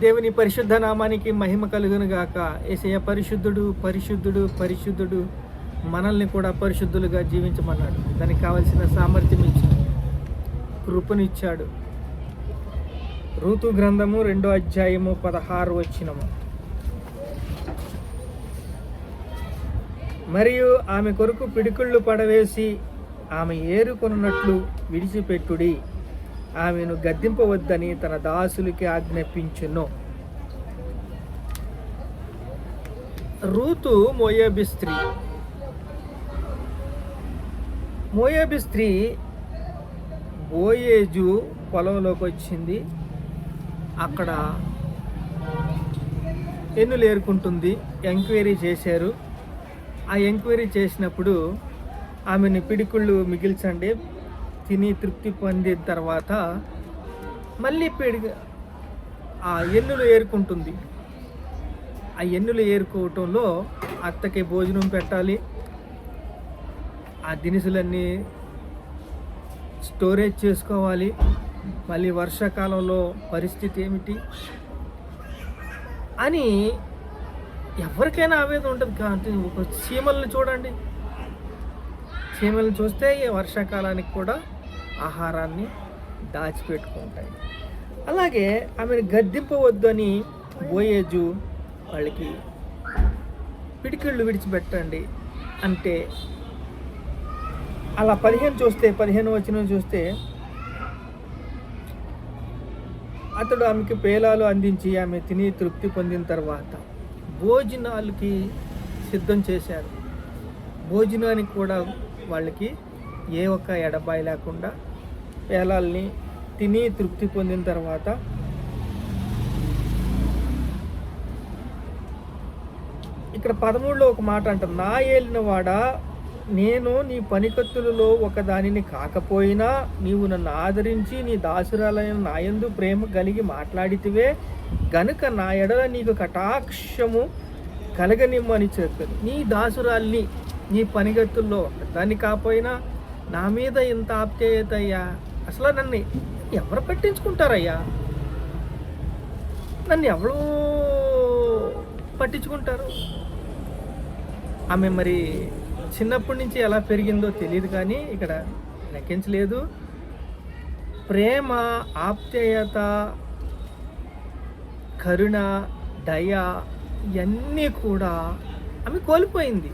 దేవుని పరిశుద్ధ నామానికి మహిమ కలుగును గాక. యేసయ్య పరిశుద్ధుడు, పరిశుద్ధుడు, పరిశుద్ధుడు. మనల్ని కూడా పరిశుద్ధులుగా జీవించమన్నాడు. దానికి కావలసిన సామర్థ్యం ఇచ్చాడు, కృపనిచ్చాడు. రూతు గ్రంథము 2వ అధ్యాయము 16వ వచనము. మరియు ఆమె కొరకు పిడికిళ్ళు పడవేసి ఆమె ఏరుకొనున్నట్లు విడిచిపెట్టుడి, ఆమెను గద్దింపవద్దని తన దాసులకి ఆజ్ఞాపించును. రూతు మోయాబీ స్త్రీ. మోయాబీ స్త్రీ బోయేజు పొలంలోకి వచ్చింది. అక్కడ ఎన్నులు ఏరుకుంటుంది. ఎంక్వైరీ చేశారు. ఆ ఎంక్వైరీ చేసినప్పుడు ఆమెను పిడికుళ్ళు మిగిల్చండి, తిని తృప్తి పొందిన తర్వాత మళ్ళీ ఆ ఎన్నులు ఏరుకుంటుంది. ఆ ఎన్నులు ఏరుకోవటంలో అత్తకి భోజనం పెట్టాలి, ఆ దినుసులన్నీ స్టోరేజ్ చేసుకోవాలి. మళ్ళీ వర్షాకాలంలో పరిస్థితి ఏమిటి అని ఎవరికైనా ఆవేదన ఉంటుంది. కాబట్టి ఒక చీమల్ని చూడండి, చీమలను చూస్తే వర్షాకాలానికి కూడా ఆహారాన్ని దాచిపెట్టుకుంటాయి. అలాగే ఆమెను గద్దింపవద్దు అని బోయేజు వాళ్ళకి పిడికిళ్ళు విడిచిపెట్టండి అంటే, అలా 15 వచనం చూస్తే అతడు ఆమెకి పేలాలు అందించి ఆమె తిని తృప్తి పొందిన తర్వాత భోజనాలకి సిద్ధం చేశారు. భోజనానికి కూడా వాళ్ళకి ఏ ఒక్క ఎడబాయి లేకుండా పేలాల్ని తిని తృప్తి పొందిన తర్వాత ఇక్కడ 13లో ఒక మాట అంటారు, నా ఏలినవాడా, నేను నీ పనికత్తులలో ఒక దానిని కాకపోయినా నీవు నన్ను ఆదరించి నీ దాసురాలైన నాయందు ప్రేమ కలిగి మాట్లాడితివే గనుక నా ఎడల నీకు కటాక్షము కలగనిమ్మని చెప్పాను. నీ దాసురాల్ని నీ పనిగత్తుల్లో దాన్ని కాకపోయినా నా మీద ఇంత ఆప్యాయత అయ్యా. అసలు నన్ను ఎవరు పట్టించుకుంటారయ్యా? నన్ను ఎవరు పట్టించుకుంటారు? ఆమె మరి చిన్నప్పటి నుంచి ఎలా పెరిగిందో తెలియదు, కానీ ఇక్కడ లెక్కించలేదు. ప్రేమ, ఆప్యాయత, కరుణ, దయ ఇవన్నీ కూడా ఆమె కోల్పోయింది.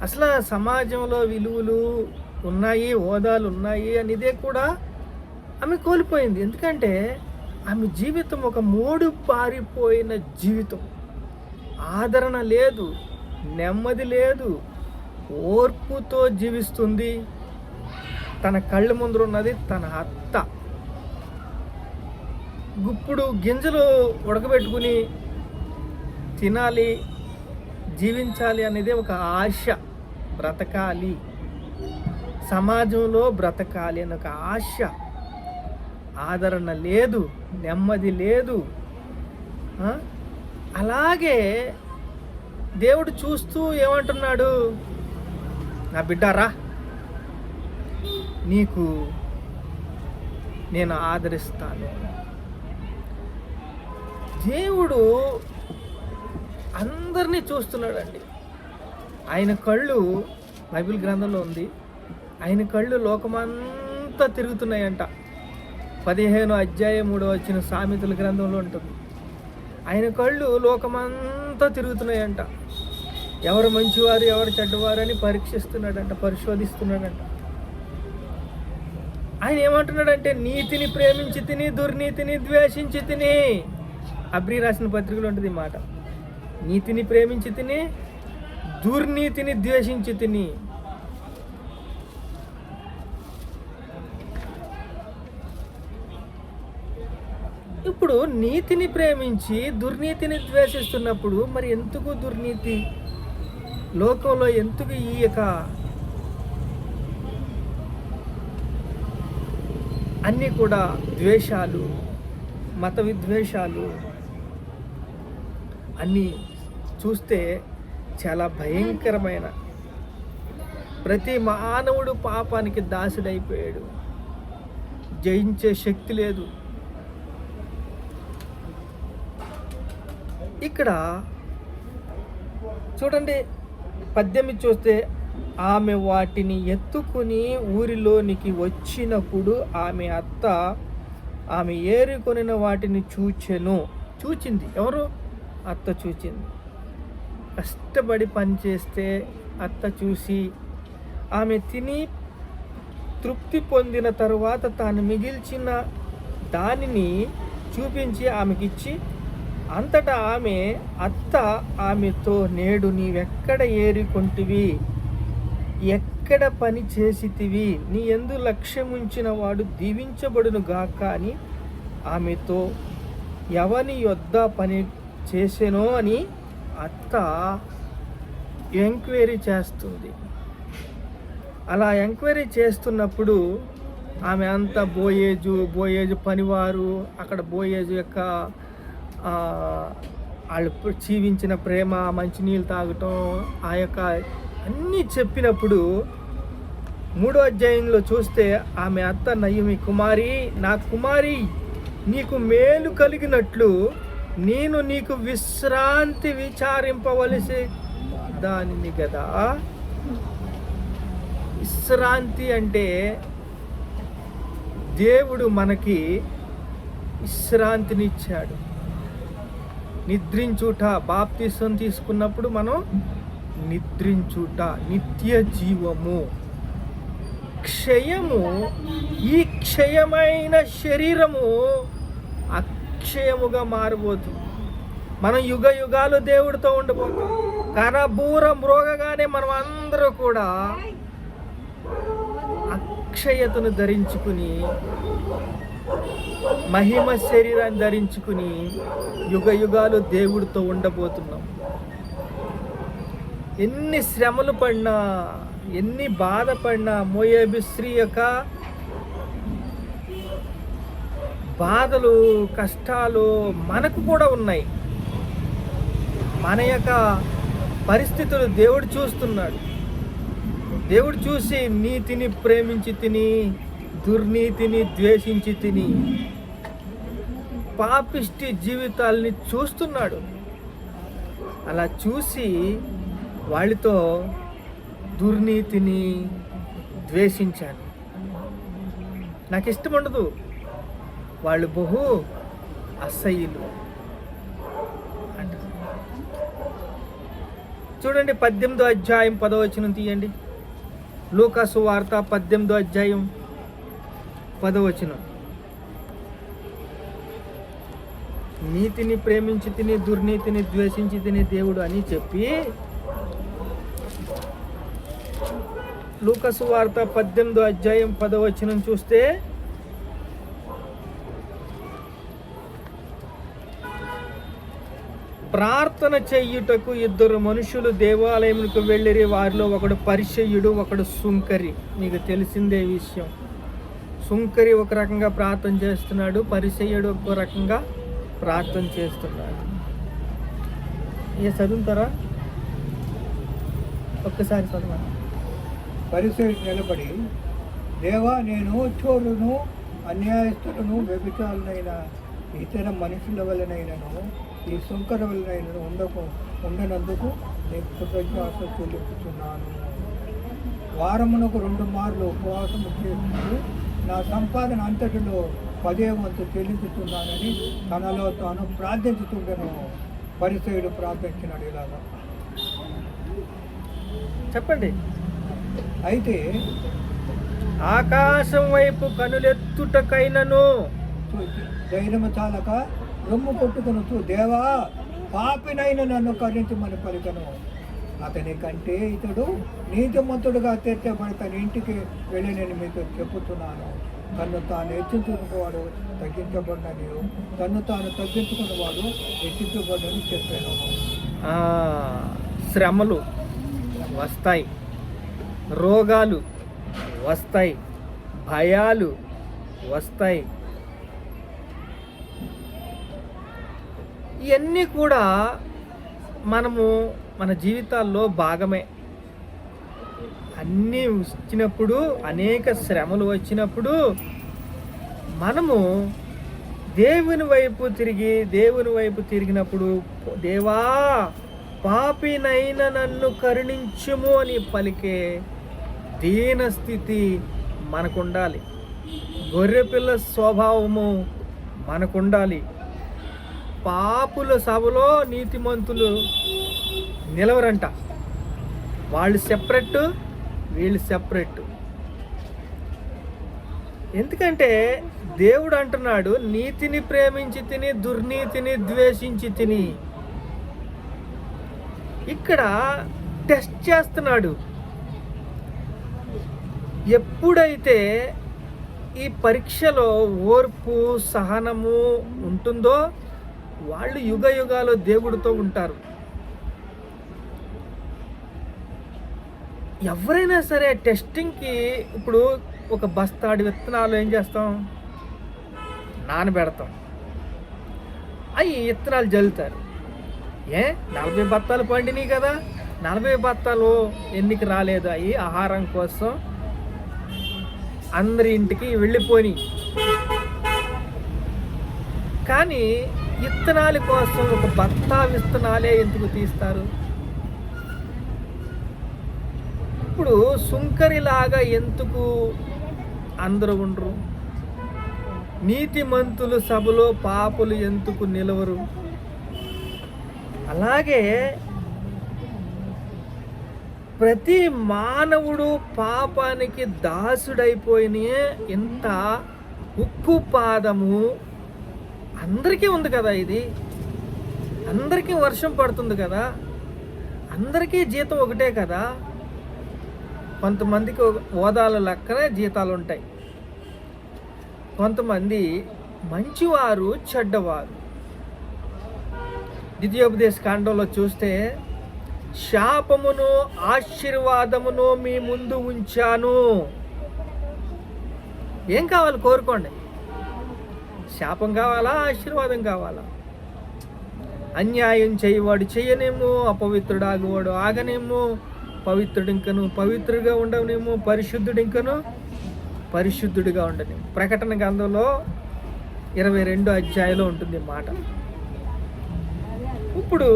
అసలు సమాజంలో విలువలు ఉన్నాయి, హోదాలు ఉన్నాయి అనేదే కూడా ఆమె కోల్పోయింది. ఎందుకంటే ఆమె జీవితం ఒక మోడు పారిపోయిన జీవితం. ఆదరణ లేదు, నెమ్మది లేదు, ఓర్పుతో జీవిస్తుంది. తన కళ్ళ ముందు ఉన్నది తన అత్త. గుప్పుడు గింజలు ఉడకబెట్టుకుని తినాలి, జీవించాలి అనేది ఒక ఆశ. బ్రతకాలి, సమాజంలో బ్రతకాలి అని ఒక ఆశ. ఆదరణ లేదు, నెమ్మది లేదు. అలాగే దేవుడు చూస్తూ ఏమంటున్నాడు, నా బిడ్డారా, నీకు నేను ఆదరిస్తాను. దేవుడు అందరినీ చూస్తున్నాడండి. ఆయన కళ్ళు బైబిల్ గ్రంథంలో ఉంది, ఆయన కళ్ళు లోకమంతా తిరుగుతున్నాయంట. 15వ అధ్యాయం 3వ వచనం సామెతల గ్రంథంలో ఉంటుంది. ఆయన కళ్ళు లోకమంతా తిరుగుతున్నాయంట. ఎవరు మంచివారు, ఎవరు చెడ్డవారు అని పరీక్షిస్తున్నాడంట, పరిశోధిస్తున్నాడంట. ఆయన ఏమంటున్నాడంటే, నీతిని ప్రేమించి తిని దుర్నీతిని ద్వేషించి తిని. అబ్రీ రాసిన పత్రికలో ఉంటుంది ఈ మాట. నీతిని ప్రేమించి తిని దుర్నీతిని ద్వేషించి తిని. ఇప్పుడు నీతిని ప్రేమించి దుర్నీతిని ద్వేషిస్తున్నప్పుడు మరి ఎందుకు దుర్నీతి లోకంలో, ఎందుకు ఈ యొక్క అన్నీ కూడా ద్వేషాలు, మత విద్వేషాలు అన్నీ చూస్తే చాలా భయంకరమైన. ప్రతి మానవుడు పాపానికి దాసుడైపోయాడు. జయించే శక్తి లేదు. ఇక్కడ చూడండి 18 చూస్తే, ఆమె వాటిని ఎత్తుకుని ఊరిలోనికి వచ్చినప్పుడు ఆమె అత్త ఆమె ఏరుకొనిన వాటిని చూచింది. ఎవరు? అత్త చూచింది. కష్టపడి పని చేస్తే అత్త చూసి ఆమె తిని తృప్తి పొందిన తరువాత తాను మిగిల్చిన దానిని చూపించి ఆమెకిచ్చి, అంతటా ఆమె అత్త ఆమెతో, నేడు నీవెక్కడ ఏరుకొంటివి, ఎక్కడ పని చేసితివి, నీ యందు లక్ష్యముంచిన వాడు దీవించబడును గాక అని ఆమెతో ఎవని యొద్ద పని చేసెనో అని అత్త ఎంక్వైరీ చేస్తుంది. అలా ఎంక్వైరీ చేస్తున్నప్పుడు ఆమె అంతా బోయేజు పనివారు, అక్కడ బోయేజు యొక్క వాళ్ళు జీవించిన ప్రేమ, మంచినీళ్ళు తాగటం, ఆ యొక్క అన్నీ చెప్పినప్పుడు 3వ అధ్యాయంలో చూస్తే ఆమె అత్త నయోమి, కుమారి, నా కుమారి, నీకు మేలు కలిగినట్లు నేను నీకు విశ్రాంతి విచారింపవలసి దానిని కదా. విశ్రాంతి అంటే దేవుడు మనకి విశ్రాంతినిచ్చాడు. నిద్రించుట, బాప్తిసం తీసుకున్నప్పుడు మనం నిద్రించుట, నిత్య జీవము, క్షయము. ఈ క్షయమైన శరీరము అక్షయముగా మారబోతుంది. మనం యుగ యుగాలు దేవుడితో ఉండబోతాం. కరబూర మ్రోగగానే మనం అందరూ కూడా అక్షయతను ధరించుకుని, మహిమ శరీరాన్ని ధరించుకుని యుగ యుగాలు దేవుడితో ఉండబోతున్నాం. ఎన్ని శ్రమలు పడినా, ఎన్ని బాధపడినా, మోయాబు స్త్రీ యొక్క బాధలు, కష్టాలు మనకు కూడా ఉన్నాయి. మన యొక్క పరిస్థితులు దేవుడు చూస్తున్నాడు. దేవుడు చూసి నీతిని ప్రేమించి తిని, దుర్నీతిని ద్వేషించి తిని, పాపిష్టి జీవితాల్ని చూస్తున్నాడు. అలా చూసి వాళ్ళతో దుర్నీతిని ద్వేషించాను. నాకు ఇష్టం ఉండదు, వాళ్ళు బహు అసహ్యులు అంట. చూడండి 18వ అధ్యాయం 10వ వచనం తీయండి. లూకాసు వార్త 18వ అధ్యాయం 10వ వచనం. నీతిని ప్రేమించి తిని, దుర్నీతిని ద్వేషించి తిని దేవుడు అని చెప్పి, లూకాసు వార్త 18వ అధ్యాయం 10వ వచనం చూస్తే, ప్రార్థన చెయ్యుటకు 2 మనుషులు దేవాలయములకు వెళ్ళిరి. వారిలో ఒకడు పరిసయ్యుడు, ఒకడు సుంకరి. మీకు తెలిసిందే విషయం. సుంకరి ఒక రకంగా ప్రార్థన చేస్తున్నాడు, పరిసయ్యుడు ఒక రకంగా ప్రార్థన చేస్తున్నాడు. చదువుతారా? ఒక్కసారి చదవ. పరిసయ్యుడు నిలబడి, దేవా, నేను చోరును, అన్యాయస్తులను, వ్యభిచారులైన ఇతర మనుషుల వలనైనను ఈ సుంకర వలనైనను ఉండనందుకు నేను కృతజ్ఞత చెల్లిస్తున్నాను. వారమునకు 2 మార్లు ఉపవాసము చేస్తూ నా సంపాదన అంతటిలో 10వ వంతు చెల్లిస్తున్నానని తనలో తాను ప్రార్థించుతుండను. పరిసయ్యుడు ప్రార్థించినాడు ఇలాగా. చెప్పండి. అయితే ఆకాశం వైపు కనులెత్తుటకైనను ధైర్యము చాలక రొమ్ము కొట్టుకొనుచు, దేవా, పాపినైన నన్ను కరుణించమని పలికను. అతని కంటే ఇతడు నీతిమంతుడుగా తీర్చబడి తన ఇంటికి వెళ్ళి నేను మీతో చెప్పుతున్నాను. తను తాను హెచ్చించుకున్నవాడు తగ్గించబడినని, తను తాను తగ్గించుకున్నవాడు హెచ్చించబడినని చెప్పాను. శ్రమలు వస్తాయి, రోగాలు వస్తాయి, భయాలు వస్తాయి. ఇవన్నీ కూడా మనము మన జీవితాల్లో భాగమే. అన్నీ వచ్చినప్పుడు, అనేక శ్రమలు వచ్చినప్పుడు మనము దేవుని వైపు తిరిగినప్పుడు, దేవా పాపినైన నన్ను కరుణించుము అని పలికే దీనస్థితి మనకుండాలి. గొర్రెపిల్ల స్వభావము మనకుండాలి. పాపుల సభలో నీతిమంతులు నిలవరంట. వాళ్ళు సెపరేట్, వీళ్ళు సెపరేట్. ఎందుకంటే దేవుడు అంటున్నాడు, నీతిని ప్రేమించి తిని దుర్నీతిని ద్వేషించి తిని. ఇక్కడ టెస్ట్ చేస్తున్నాడు. ఎప్పుడైతే ఈ పరీక్షలో ఓర్పు సహనము ఉంటుందో వాళ్ళు యుగ యుగాలు దేవుడితో ఉంటారు. ఎవరైనా సరే టెస్టింగ్కి ఇప్పుడు ఒక బస్తాడి విత్తనాలు ఏం చేస్తాం, నానబెడతాం, అవి విత్తనాలు జల్లుతారు. 40 బత్తాలు పండినాయి కదా, 40 బత్తాలు ఎన్నికి రాలేదు, అవి ఆహారం కోసం అందరి ఇంటికి వెళ్ళిపోయి. కానీ విత్తనాల కోసం ఒక బత్తా విత్తనాలే ఎందుకు తీస్తారు? ఇప్పుడు సుంకరిలాగా ఎందుకు అందరూ ఉండరు? నీతిమంతులు సభలో పాపులు ఎందుకు నిలవరు? అలాగే ప్రతి మానవుడు పాపానికి దాసుడైపోయిన ఇంత ఉక్కు పాదము అందరికీ ఉంది కదా. ఇది అందరికీ వర్షం పడుతుంది కదా, అందరికీ జీతం ఒకటే కదా. కొంతమందికి హోదాల లెక్కనే జీతాలు ఉంటాయి. కొంతమంది మంచివారు, చెడ్డవారు. ద్వితీయోపదేశ కాండంలో చూస్తే, శాపమును ఆశీర్వాదమును మీ ముందు ఉంచాను. ఏం కావాలి కోరుకోండి. శాపం కావాలా, ఆశీర్వాదం కావాలా? అన్యాయం చేయవాడు చేయనేమో, అపవిత్రుడు ఆగువాడు ఆగనేమో, పవిత్రుడు ఇంకను పవిత్రుడిగా ఉండవనేమో, పరిశుద్ధుడు ఇంకను పరిశుద్ధుడిగా ఉండనేమో. ప్రకటన గ్రంథంలో 22వ అధ్యాయంలో ఉంటుంది మాట. ఇప్పుడు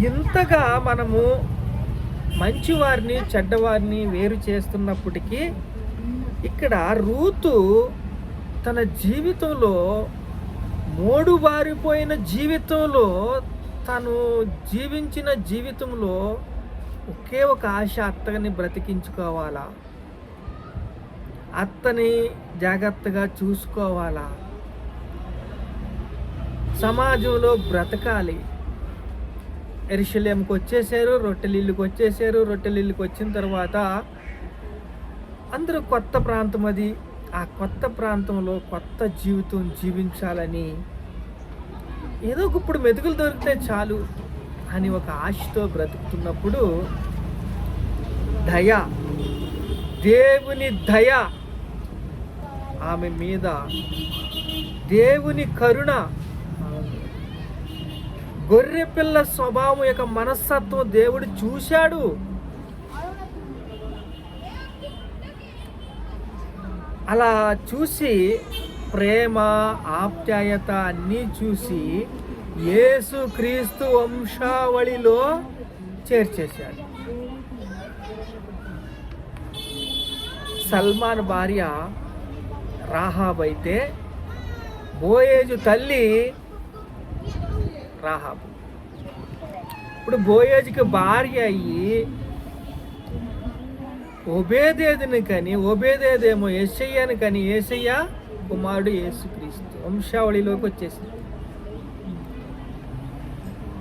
ఇంతగా మనము మంచివారిని చెడ్డవారిని వేరు చేస్తున్నప్పటికీ, ఇక్కడ రూతు తన జీవితంలో, మోడుబారిపోయిన జీవితంలో, తను జీవించిన జీవితంలో ఒకే ఒక ఆశ, అత్తని బ్రతికించుకోవాలా, అత్తని జాగ్రత్తగా చూసుకోవాలా, సమాజంలో బ్రతకాలి. యెరూషలేముకి వచ్చేసారు, రొట్టెలిల్లుకి వచ్చేసారు. రొట్టెలిల్లుకి వచ్చిన తర్వాత అందరూ కొత్త ప్రాంతం అది. ఆ కొత్త ప్రాంతంలో కొత్త జీవితం జీవించాలని, ఏదో ఇప్పుడు మెతుకులు దొరికితే చాలు అని ఒక ఆశతో బ్రతుకుతున్నప్పుడు, దయ, దేవుని దయ ఆమె మీద, దేవుని కరుణ, గొర్రెపిల్ల స్వభావం యొక్క మనస్తత్వం దేవుడు చూశాడు. అలా చూసి ప్రేమ, ఆప్యాయత అన్నీ చూసి యేసు క్రీస్తు వంశావళిలో చేర్చేశాడు. సల్మాన్ భార్య రాహాబ్ అయితే, బోయేజు తల్లి రాహాబు. ఇప్పుడు బోయేజుకి భార్య అయ్యి ఒబేదేదుని కని, ఒబేదేదేమో యేసయ్యని కని, యేసయ్య కుమారుడు యేసుక్రీస్తు వంశావళిలోకి వచ్చేసింది.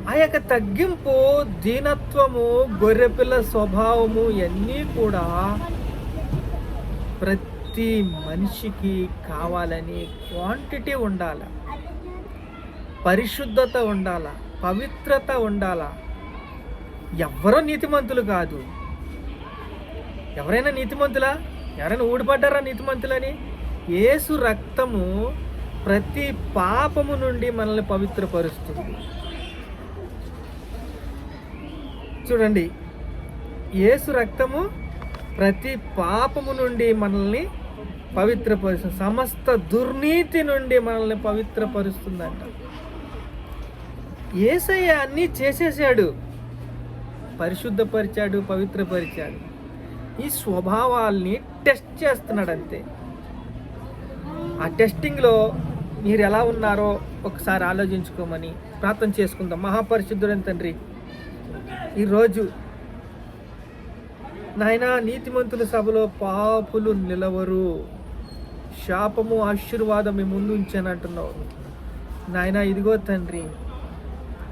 ఆ యొక్క తగ్గింపు, దీనత్వము, గొర్రెపిల్ల స్వభావము ఇవన్నీ కూడా ప్రతి మనిషికి కావాలని క్వాంటిటీ ఉండాలి, పరిశుద్ధత ఉండాల, పవిత్రత ఉండాల. ఎవరో నీతిమంతులు కాదు. ఎవరైనా నీతిమంతులా? ఎవరైనా ఊడిపడ్డారా నీతిమంతులని? యేసు రక్తము ప్రతి పాపము నుండి మనల్ని పవిత్రపరుస్తుంది. చూడండి, యేసు రక్తము ప్రతి పాపము నుండి మనల్ని పవిత్రపరుస్తుంది, సమస్త దుర్నీతి నుండి మనల్ని పవిత్రపరుస్తుందంట. యేసయ్య అన్నీ చేసేసాడు, పరిశుద్ధపరిచాడు, పవిత్రపరిచాడు. ఈ స్వభావాల్ని టెస్ట్ చేస్తున్నాడు అంతే. ఆ టెస్టింగ్లో మీరు ఎలా ఉన్నారో ఒకసారి ఆలోచించుకోమని ప్రార్థన చేసుకుందాం. మహాపరిశుద్ధుడైన తండ్రి, ఈరోజు నాయనా నీతిమంతుల సభలో పాపులు నిలవరు, శాపము ఆశీర్వాదం మీ ముందు ఉంచానంటున్నావు నాయనా. ఇదిగో తండ్రి,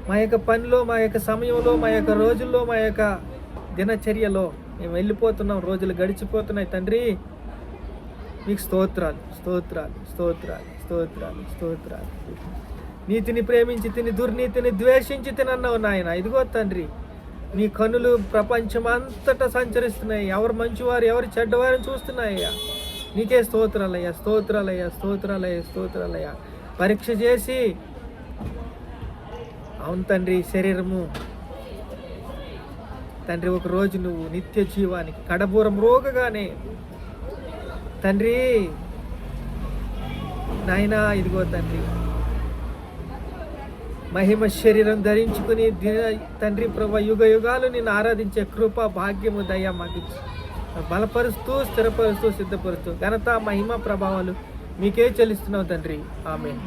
మా యొక్క పనిలో, మా యొక్క సమయంలో, మా యొక్క రోజుల్లో, మా యొక్క దినచర్యలో మేము వెళ్ళిపోతున్నాం, రోజులు గడిచిపోతున్నాయి తండ్రి. మీకు స్తోత్రాలు, స్తోత్రాలు, స్తోత్రాలు, స్తోత్రాలు, స్తోత్రాలు. నీతిని ప్రేమించి తిని దుర్నీతిని ద్వేషించి తినన్నావు నాయన. ఇదిగో తండ్రి, నీ కనులు ప్రపంచం అంతటా సంచరిస్తున్నాయి, ఎవరు మంచివారు ఎవరు చెడ్డవారని చూస్తున్నాయ్యా. నీకే స్తోత్రాలయ్యా, స్తోత్రాలయ్యా, స్తోత్రాలయ్యా, స్తోత్రాలయ్యా. పరీక్ష చేసి, అవును తండ్రి, శరీరము తండ్రి ఒకరోజు నువ్వు నిత్య జీవానికి కడబూరం రోగగానే తండ్రి నాయనా, ఇదిగో తండ్రి, మహిమ శరీరం ధరించుకుని తండ్రి ప్రభు యుగ యుగాలు నిన్ను ఆరాధించే కృప భాగ్యము దయ మాకు బలపరుస్తూ, స్థిరపరుస్తూ, సిద్ధపరుస్తూ ఘనత మహిమ ప్రభావాలు మీకే చెల్లిస్తున్నావు తండ్రి. ఆమేన్.